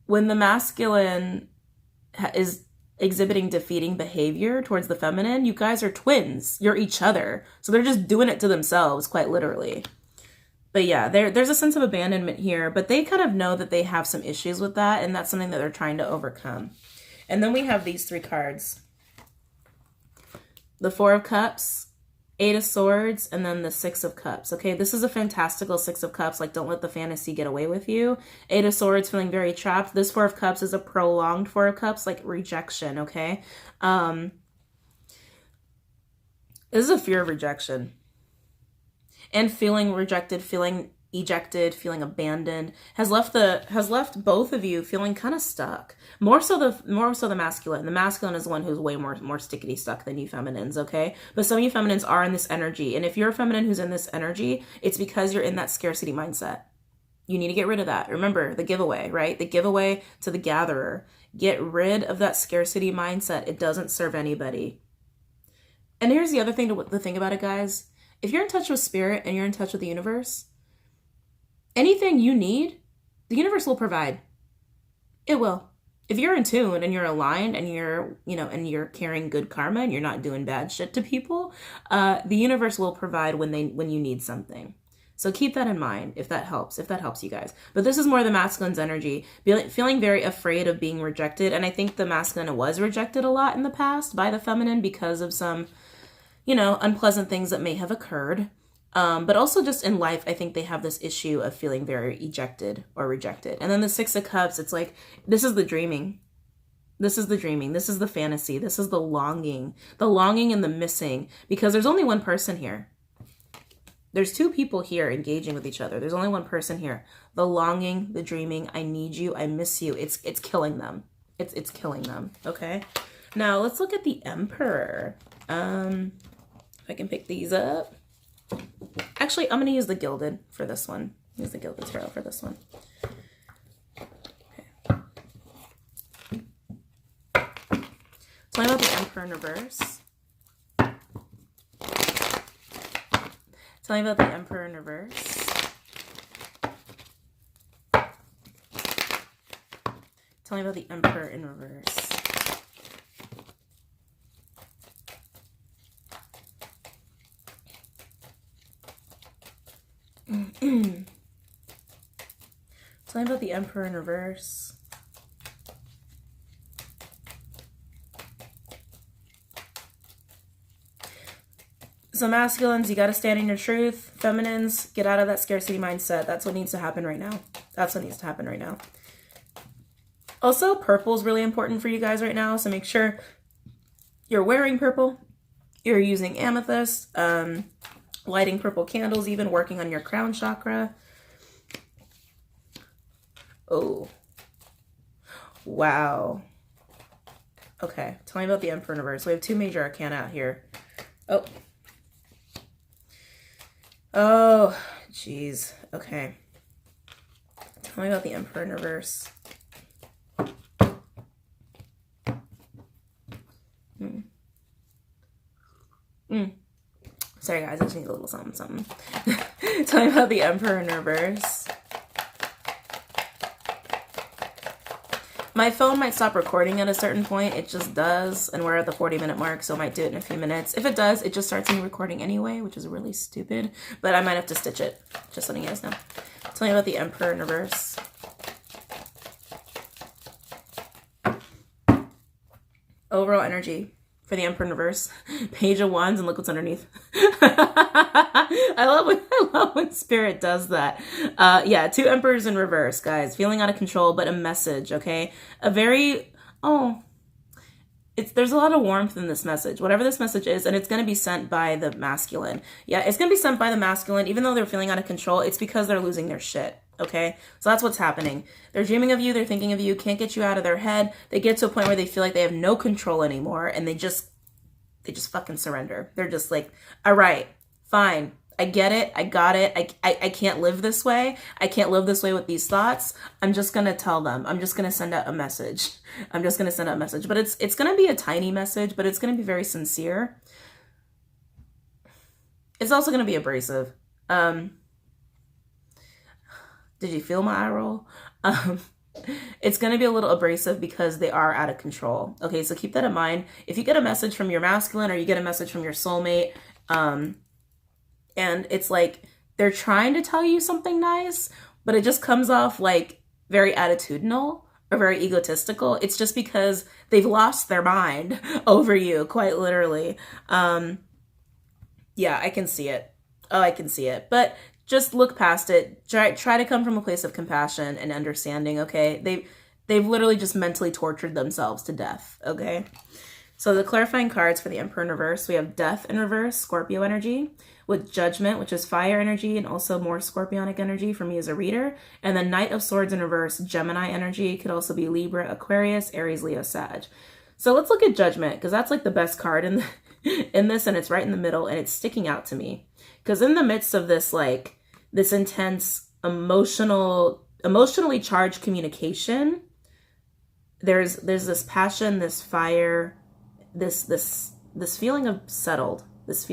Speaker 1: When the masculine is exhibiting defeating behavior towards the feminine, you guys are twins. You're each other. So they're just doing it to themselves, quite literally. But yeah, there's a sense of abandonment here, but they kind of know that they have some issues with that, and that's something that they're trying to overcome. And then we have these three cards. The Four of Cups, Eight of Swords, and then the Six of Cups. Okay, this is a fantastical Six of Cups. Like, don't let the fantasy get away with you. Eight of Swords, feeling very trapped. This Four of Cups is a prolonged Four of Cups, like rejection, okay? This is a fear of rejection. And feeling rejected, feeling ejected, feeling abandoned has left both of you feeling kind of stuck. More so the masculine. The masculine is the one who's way more stickity stuck than you feminines, okay? But some of you feminines are in this energy, and if you're a feminine who's in this energy, it's because you're in that scarcity mindset. You need to get rid of that. Remember the giveaway, right? The giveaway to the gatherer. Get rid of that scarcity mindset. It doesn't serve anybody. And here's the other thing to think about it, guys. If you're in touch with spirit and you're in touch with the universe, anything you need, the universe will provide. It will. If you're in tune and you're aligned and you're carrying good karma and you're not doing bad shit to people, the universe will provide when you need something. So keep that in mind if that helps you guys. But this is more the masculine's energy, feeling very afraid of being rejected. And I think the masculine was rejected a lot in the past by the feminine because of some, unpleasant things that may have occurred. But also just in life, I think they have this issue of feeling very ejected or rejected. And then the Six of Cups, it's like, this is the dreaming. This is the dreaming. This is the fantasy. This is the longing and the missing, because there's only one person here. There's two people here engaging with each other. There's only one person here. The longing, the dreaming, I need you, I miss you. It's killing them. It's killing them. Okay. Now let's look at the Emperor. If I can pick these up. Actually, I'm going to use the Gilded for this one. Use the Gilded Tarot for this one. Okay. Tell me about the Emperor in reverse. Tell me about the Emperor in reverse. Tell me about the Emperor in reverse. Tell me about the Emperor in reverse. So masculines, you got to stand in your truth. Feminines, get out of that scarcity mindset. That's what needs to happen right now. That's what needs to happen right now. Also, purple is really important for you guys right now. So make sure you're wearing purple. You're using amethyst, lighting purple candles, even working on your crown chakra. Oh, wow. Okay, tell me about the Emperor in reverse. We have 2 major arcana out here. Oh, jeez. Okay. Tell me about the Emperor in reverse. Sorry guys, I just need a little something. Tell me about the Emperor in reverse. My phone might stop recording at a certain point. It just does. And we're at the 40-minute mark, so I might do it in a few minutes. If it does, it just starts me recording anyway, which is really stupid. But I might have to stitch it. Just letting you guys know. Tell me about the Emperor in reverse. Overall energy for the Emperor in reverse. Page of Wands, and look what's underneath. I love when Spirit does that. Yeah, 2 Emperors in reverse, guys. Feeling out of control, but a message, okay? A very, there's a lot of warmth in this message, whatever this message is, and it's going to be sent by the masculine. Yeah, it's going to be sent by the masculine, even though they're feeling out of control. It's because they're losing their shit. Okay, so that's what's happening. They're dreaming of you, they're thinking of you, can't get you out of their head. They get to a point where they feel like they have no control anymore, and they just fucking surrender. They're just like, all right, fine, I get it, I got it, I can't live this way. I can't live this way with these thoughts. I'm just gonna tell them. I'm just gonna send out a message. I'm just gonna send out a message. But it's gonna be a tiny message, but it's gonna be very sincere. It's also gonna be abrasive. Did you feel my eye roll? It's going to be a little abrasive because they are out of control. Okay, so keep that in mind. If you get a message from your masculine or you get a message from your soulmate, and it's like they're trying to tell you something nice, but it just comes off like very attitudinal or very egotistical. It's just because they've lost their mind over you, quite literally. Yeah, I can see it. Oh, I can see it. But just look past it. Try to come from a place of compassion and understanding, okay? They've literally just mentally tortured themselves to death, okay? So the clarifying cards for the Emperor in reverse, we have Death in reverse, Scorpio energy, with Judgment, which is fire energy, and also more scorpionic energy for me as a reader. And the Knight of Swords in reverse, Gemini energy. It could also be Libra, Aquarius, Aries, Leo, Sag. So let's look at Judgment, because that's like the best card in this, and it's right in the middle, and it's sticking out to me. Because in the midst of this, like, this intense emotionally charged communication, there's this passion, this fire, this feeling of settled. This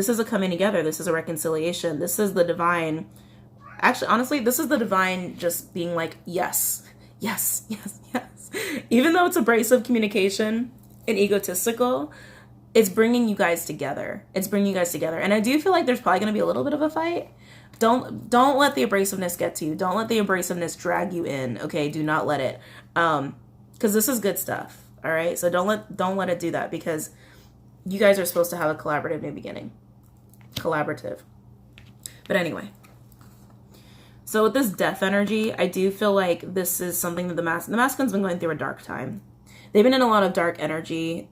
Speaker 1: is a coming together. This is a reconciliation. This is the divine. Actually, honestly, this is the divine just being like, yes, yes, yes, yes. Even though it's abrasive communication and egotistical, it's bringing you guys together. And I do feel like there's probably going to be a little bit of a fight. Don't let the abrasiveness get to you. Don't let the abrasiveness drag you in. Okay, do not let it. Because this is good stuff. All right, so don't let it do that, because you guys are supposed to have a collaborative new beginning. Collaborative. But anyway. So with this death energy, I do feel like this is something that the masculine's been going through a dark time. They've been in a lot of dark energy.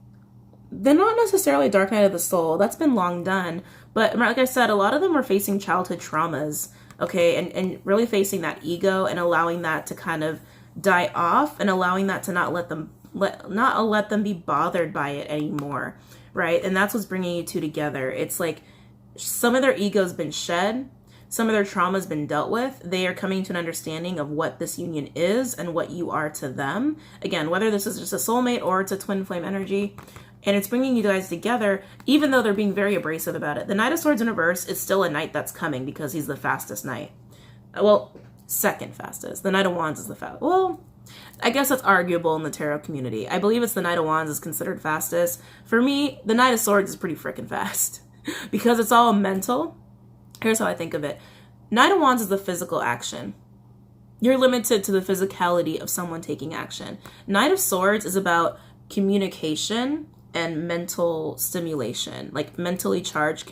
Speaker 1: They're not necessarily a dark night of the soul. That's been long done. But like I said, a lot of them were facing childhood traumas, okay? And really facing that ego and allowing that to kind of die off, and allowing that to not let them be bothered by it anymore, right? And that's what's bringing you two together. It's like some of their ego's been shed. Some of their trauma's been dealt with. They are coming to an understanding of what this union is and what you are to them. Again, whether this is just a soulmate or it's a twin flame energy, and it's bringing you guys together, even though they're being very abrasive about it. The Knight of Swords in reverse is still a knight that's coming, because he's the fastest knight. Well, second fastest. The Knight of Wands is the fastest. Well, I guess that's arguable in the tarot community. I believe it's the Knight of Wands is considered fastest. For me, the Knight of Swords is pretty freaking fast because it's all mental. Here's how I think of it. Knight of Wands is the physical action. You're limited to the physicality of someone taking action. Knight of Swords is about communication and mental stimulation, like mentally charged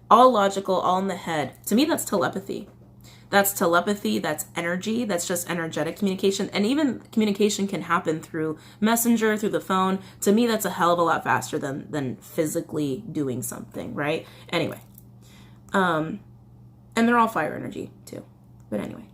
Speaker 1: all logical, all in the head. To me, that's telepathy. That's telepathy, that's energy, that's just energetic communication. And even communication can happen through messenger, through the phone. To me, that's a hell of a lot faster than physically doing something, right? Anyway. And they're all fire energy too. But anyway.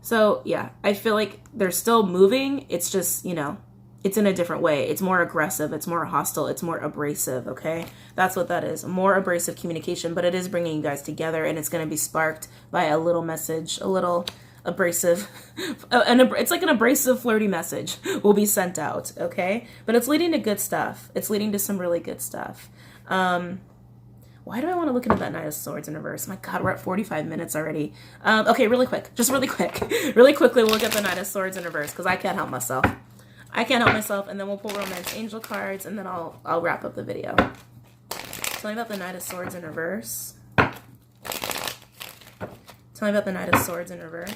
Speaker 1: So yeah, I feel like they're still moving. It's just, you know, it's in a different way. It's more aggressive. It's more hostile. It's more abrasive. Okay. That's what that is. More abrasive communication, but it is bringing you guys together, and it's going to be sparked by a little message, a little abrasive, it's like an abrasive, flirty message will be sent out. Okay. But it's leading to good stuff. It's leading to some really good stuff. Why do I want to look into that Knight of Swords in reverse? My God, we're at 45 minutes already. Okay, really quick. Just really quick. Really quickly, we'll look at the Knight of Swords in reverse because I can't help myself. I can't help myself, and then we'll pull Romance Angel cards, and then I'll wrap up the video. Tell me about the Knight of Swords in reverse. Tell me about the Knight of Swords in reverse.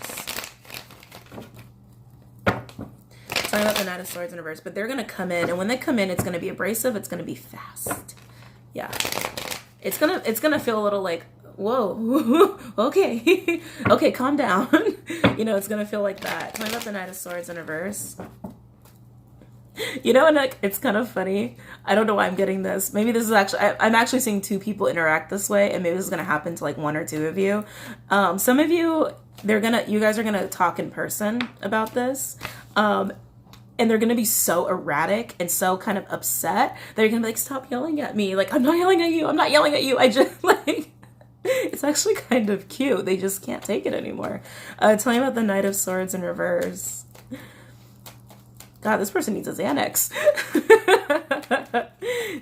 Speaker 1: Tell me about the Knight of Swords in reverse. But they're going to come in, and when they come in, it's going to be abrasive. It's going to be fast. Yeah. It's gonna feel a little like, whoa, okay, okay, calm down. You know, it's gonna feel like that. Tell me about the Knight of Swords in reverse. You know, and like, it's kind of funny. I don't know why I'm getting this. Maybe this is actually, I'm actually seeing two people interact this way, and maybe this is gonna happen to like one or two of you. Some of you, you guys are gonna talk in person about this. And they're going to be so erratic and so kind of upset that you're going to be like, stop yelling at me. Like, I'm not yelling at you. I'm not yelling at you. I just like, it's actually kind of cute. They just can't take it anymore. Tell me about the Knight of Swords in reverse. God, this person needs a Xanax.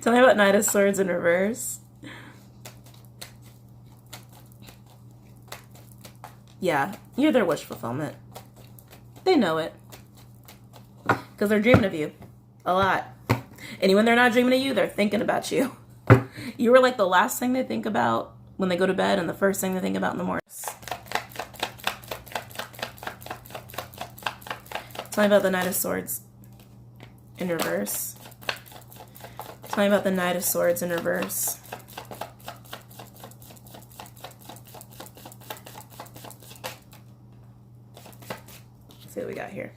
Speaker 1: Tell me about Knight of Swords in reverse. Yeah, you're their wish fulfillment. They know it. Because they're dreaming of you a lot. And when they're not dreaming of you, they're thinking about you. You were like the last thing they think about when they go to bed and the first thing they think about in the morning. Tell me about the Knight of Swords in reverse. Tell me about the Knight of Swords in reverse. Let's see what we got here.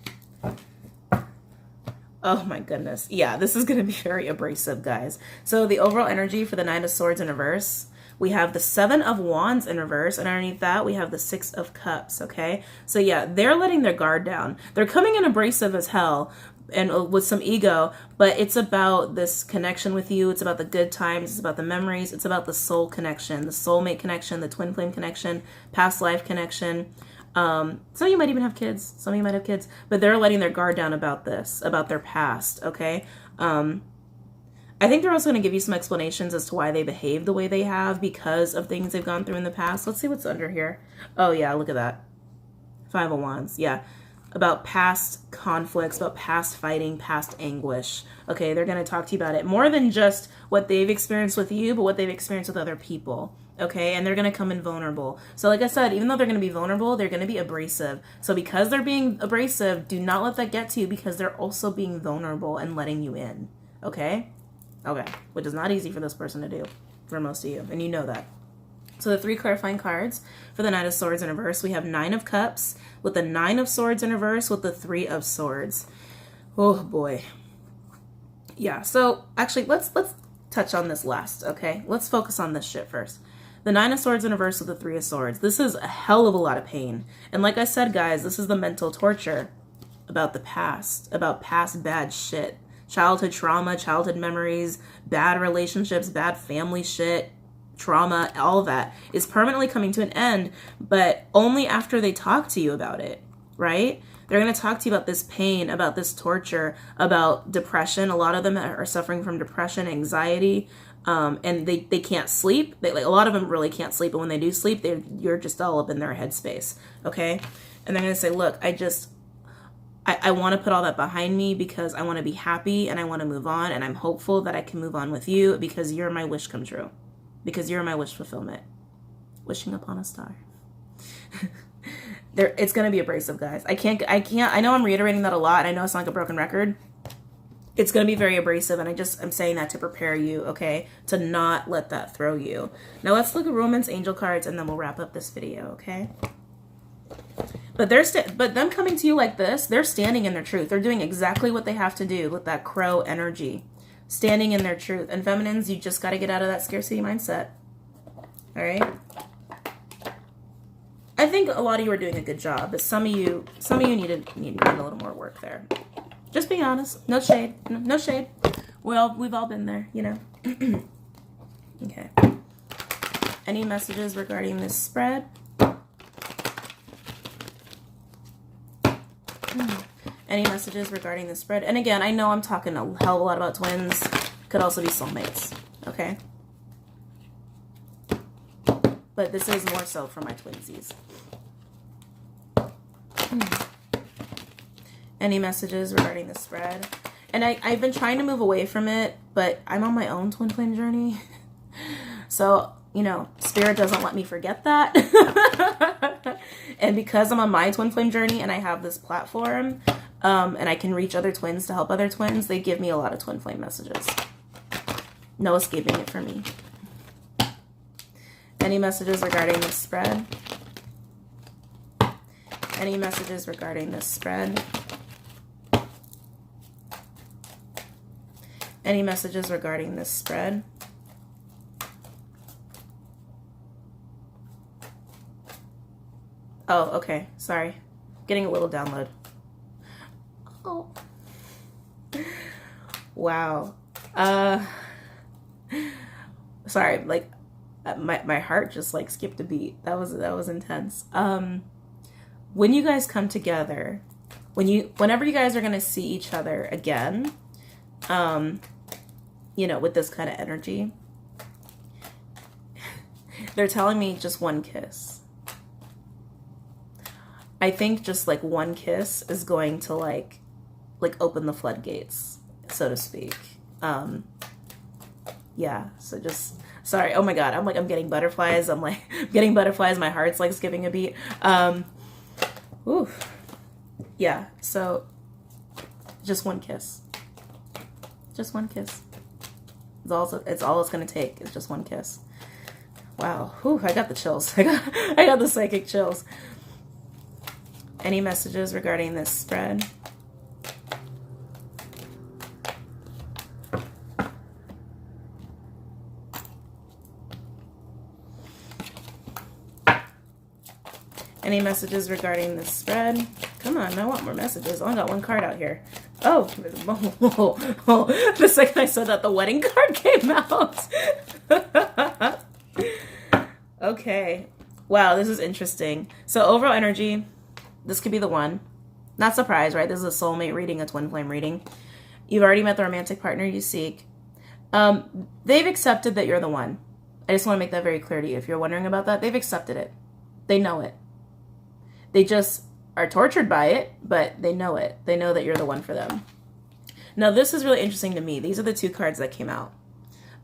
Speaker 1: Oh my goodness. Yeah, this is going to be very abrasive, guys. So the overall energy for the Knight of Swords in reverse, we have the Seven of Wands in reverse, and underneath that, we have the Six of Cups, okay? So yeah, they're letting their guard down. They're coming in abrasive as hell and with some ego, but it's about this connection with you. It's about the good times. It's about the memories. It's about the soul connection, the soulmate connection, the twin flame connection, past life connection. Some of you might even have kids. Some of you might have kids, but they're letting their guard down about this, about their past. Okay. I think they're also going to give you some explanations as to why they behave the way they have because of things they've gone through in the past. Let's see what's under here. Oh yeah. Look at that. Five of Wands. Yeah. About past conflicts, about past fighting, past anguish. Okay. They're going to talk to you about it more than just what they've experienced with you, but what they've experienced with other people. Okay, and they're going to come in vulnerable. So like I said, even though they're going to be vulnerable, they're going to be abrasive. So because they're being abrasive, do not let that get to you because they're also being vulnerable and letting you in. Okay? Okay, which is not easy for this person to do, for most of you, and you know that. So the three clarifying cards for the Knight of Swords in reverse, we have Nine of Cups with the Nine of Swords in reverse with the Three of Swords. Oh boy. Yeah, so actually let's touch on this last, okay? Let's focus on this shit first. The Nine of Swords in reverse with the Three of Swords. This is a hell of a lot of pain. And like I said, guys, this is the mental torture about the past, about past bad shit. Childhood trauma, childhood memories, bad relationships, bad family shit, trauma, all of that is permanently coming to an end, but only after they talk to you about it, right? They're going to talk to you about this pain, about this torture, about depression. A lot of them are suffering from depression, anxiety, and they can't sleep. A lot of them really can't sleep, but when they do sleep, you're just all up in their headspace, okay? And they're going to say, look, I want to put all that behind me because I want to be happy and I want to move on, and I'm hopeful that I can move on with you because you're my wish come true, because you're my wish fulfillment. Wishing upon a star. It's going to be abrasive, guys. I know I'm reiterating that a lot, and I know it's not like a broken record. It's going to be very abrasive, and I'm saying that to prepare you, okay, to not let that throw you. Now let's look at Romance Angel cards, and then we'll wrap up this video, okay? But but them coming to you like this, they're standing in their truth. They're doing exactly what they have to do with that crow energy. Standing in their truth. And feminines, you just got to get out of that scarcity mindset. All right? I think a lot of you are doing a good job, but some of you need a little more work there. Just being honest. No shade. No shade. Well, we've all been there, you know. Okay. Any messages regarding this spread? Any messages regarding the spread? And again, I know I'm talking a hell of a lot about twins. Could also be soulmates. Okay? But this is more so for my twinsies. Any messages regarding the spread? And I've been trying to move away from it, but I'm on my own twin flame journey. So, you know, Spirit doesn't let me forget that. And because I'm on my twin flame journey and I have this platform, and I can reach other twins to help other twins, they give me a lot of twin flame messages. No escaping it for me. Any messages regarding this spread? Any messages regarding this spread? Any messages regarding this spread? Oh, okay. Sorry. Getting a little download. Oh. Wow. Sorry, like my heart just like skipped a beat. That was intense. When you guys come together, whenever you guys are gonna see each other again, you know, with this kind of energy, they're telling me just one kiss. I think just like one kiss is going to like open the floodgates, so to speak. Yeah, so just, sorry, oh my god, I'm getting butterflies, getting butterflies, my heart's like skipping a beat. Oof. Yeah, so just one kiss. Just one kiss. It's all it's gonna take, is just one kiss. Wow, whew, I got the chills. I got the psychic chills. Any messages regarding this spread? Any messages regarding this spread? Come on, I want more messages. I only got one card out here. Oh, the second I said that, the wedding card came out. Okay. Wow, this is interesting. So overall energy, this could be the one. Not surprised, right? This is a soulmate reading, a twin flame reading. You've already met the romantic partner you seek. They've accepted that you're the one. I just want to make that very clear to you. If you're wondering about that, they've accepted it. They know it. They just are tortured by it, but they know it. They know that you're the one for them. Now, this is really interesting to me. These are the two cards that came out.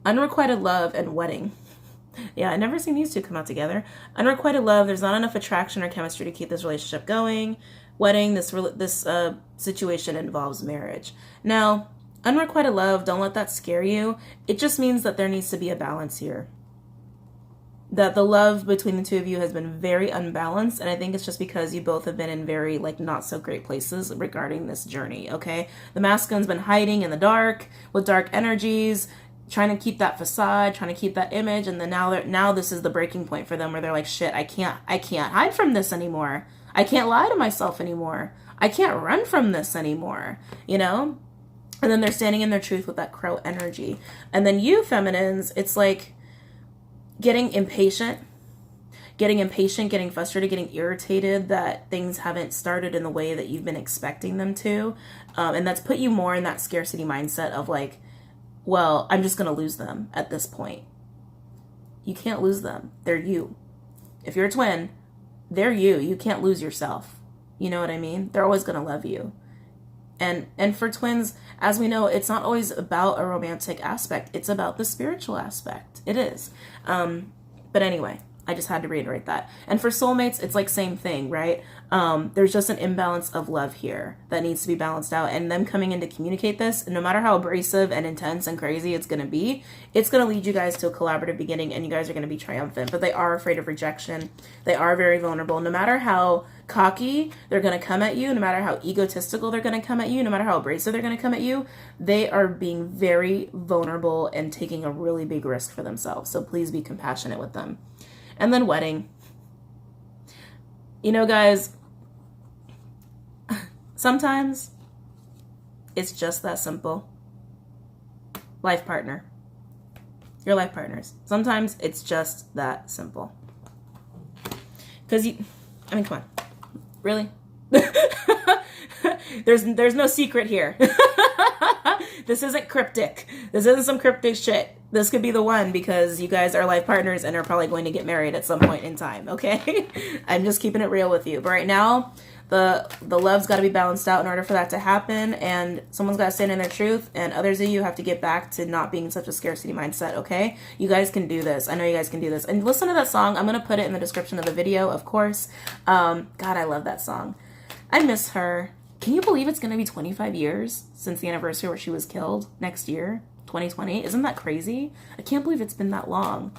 Speaker 1: Unrequited love and wedding. Yeah, I've never seen these two come out together. Unrequited love, there's not enough attraction or chemistry to keep this relationship going. Wedding, this situation involves marriage. Now, unrequited love, don't let that scare you. It just means that there needs to be a balance here. That the love between the two of you has been very unbalanced, and I think it's just because you both have been in very not so great places regarding this journey, okay? The masculine's been hiding in the dark with dark energies, trying to keep that facade, trying to keep that image, and then now this is the breaking point for them where they're like, shit, I can't hide from this anymore. I can't lie to myself anymore. I can't run from this anymore, you know? And then they're standing in their truth with that crow energy. And then you feminines, it's like getting impatient, getting frustrated, getting irritated that things haven't started in the way that you've been expecting them to. And that's put you more in that scarcity mindset of like, well, I'm just going to lose them at this point. You can't lose them. They're you. If you're a twin, they're you. You can't lose yourself. You know what I mean? They're always going to love you. And for twins, as we know, it's not always about a romantic aspect. It's about the spiritual aspect. It is. But anyway, I just had to reiterate that. And for soulmates, it's like same thing, right? There's just an imbalance of love here that needs to be balanced out. And them coming in to communicate this, no matter how abrasive and intense and crazy it's going to be, it's going to lead you guys to a collaborative beginning, and you guys are going to be triumphant. But they are afraid of rejection. They are very vulnerable. No matter how cocky they're going to come at you, no matter how egotistical they're going to come at you, no matter how abrasive they're going to come at you, they are being very vulnerable and taking a really big risk for themselves. So please be compassionate with them. And then wedding. You know, guys, sometimes it's just that simple. Life partner. Your life partners. Sometimes it's just that simple. Because come on. Really? There's no secret here. This isn't cryptic. This isn't some cryptic shit. This could be the one, because you guys are life partners and are probably going to get married at some point in time, okay? I'm just keeping it real with you. But right now, the love's got to be balanced out in order for that to happen, and someone's got to stand in their truth, and others of you have to get back to not being such a scarcity mindset, okay? You guys can do this. I know you guys can do this. And listen to that song. I'm going to put it in the description of the video, of course. God, I love that song. I miss her. Can you believe it's going to be 25 years since the anniversary where she was killed next year, 2020? Isn't that crazy? I can't believe it's been that long.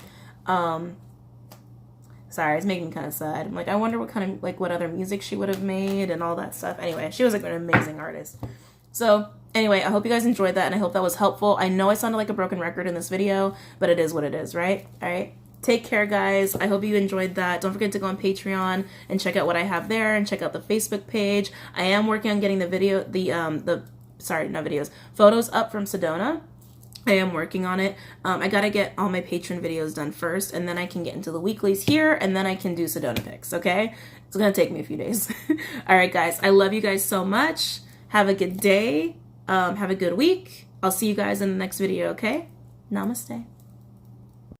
Speaker 1: Sorry, it's making me kind of sad. I'm like, I wonder what kind of, like, what other music she would have made and all that stuff. Anyway, she was like an amazing artist. So anyway, I hope you guys enjoyed that, and I hope that was helpful. I know I sounded like a broken record in this video, but it is what it is, right? All right. Take care, guys. I hope you enjoyed that. Don't forget to go on Patreon and check out what I have there, and check out the Facebook page. I am working on getting photos up from Sedona. I am working on it. I gotta get all my patron videos done first, and then I can get into the weeklies here, and then I can do Sedona pics, okay? It's gonna take me a few days. All right, guys. I love you guys so much. Have a good day. Have a good week. I'll see you guys in the next video, okay? Namaste.